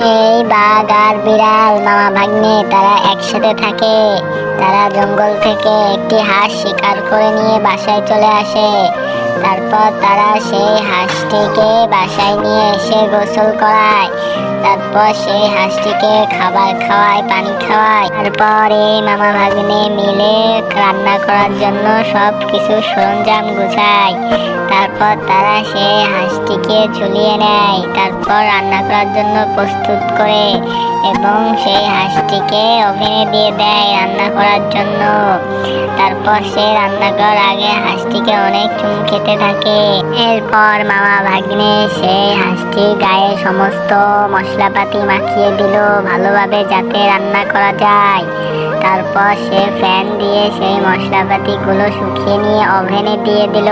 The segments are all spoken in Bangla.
এই বাঘ আর বিড়াল মামা ভাগ্নে তারা একসাথে থাকে। তারা জঙ্গল থেকে একটি হাঁস শিকার করে নিয়ে বাসায় চলে আসে। তারপর তারা সেই হাঁসটিকে বাসায় নিয়ে এসে গোসল করায়। তারপর সেই হাঁসটিকে খাবার খাওয়ায়, পানি খাওয়ায়। তারপর এই মামা ভাগ্নে মিলে রান্না করার জন্য সব কিছু সরঞ্জাম গুছায়। তারপর তারা সেই হাঁসটিকে ঝুলিয়ে নেয়। তারপর রান্না করার জন্য প্রস্তুত করে এবং সেই হাঁসটিকে ওভেনে দিয়ে দেয় রান্না করার জন্য। তারপর সে রান্না করার আগে হাঁসটিকে অনেক চুমু খেতে থাকে। এরপর মামা ভাগ্নে সেই হাঁসটির গায়ে সমস্ত মশলাপাতি মাখিয়ে দিল ভালোভাবে, যাতে রান্না করা যায়। তারপর সে ফ্যান দিয়ে সেই মশলাপাতিগুলো শুকিয়ে নিয়ে ওভেনে দিয়ে দিল।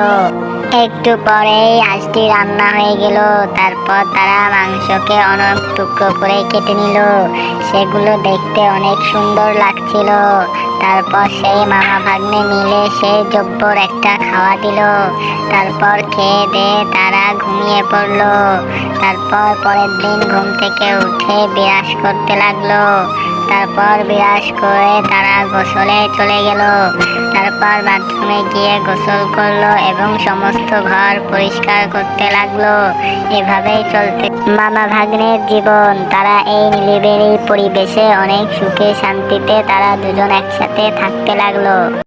একটু পরেই হাঁসটি রান্না হয়ে গেল। তারপর তারা মাংসকে অনেক টুকরো করে কেটে নিল। সেগুলো দেখতে অনেক সুন্দর লাগছিল। তারপর সেই মামা ভাগ্নে মিলে সেই জব্বর একটা খাওয়া দিল। তারপর খেয়ে দিয়ে তারা ঘুমিয়ে পড়লো। তারপর পরের দিন ঘুম থেকে উঠে বিরাস করতে লাগলো। তারপর বিরাস করে তারা গোসলে চলে গেল। তারপর বাথরুমে গিয়ে গোসল করলো এবং সমস্ত ঘর পরিষ্কার করতে লাগলো। এভাবেই চলতে মামা ভাগ্নের জীবন। তারা এই নিরিবিলি পরিবেশে অনেক সুখে শান্তিতে তারা দুজন একসাথে থাকতে লাগলো।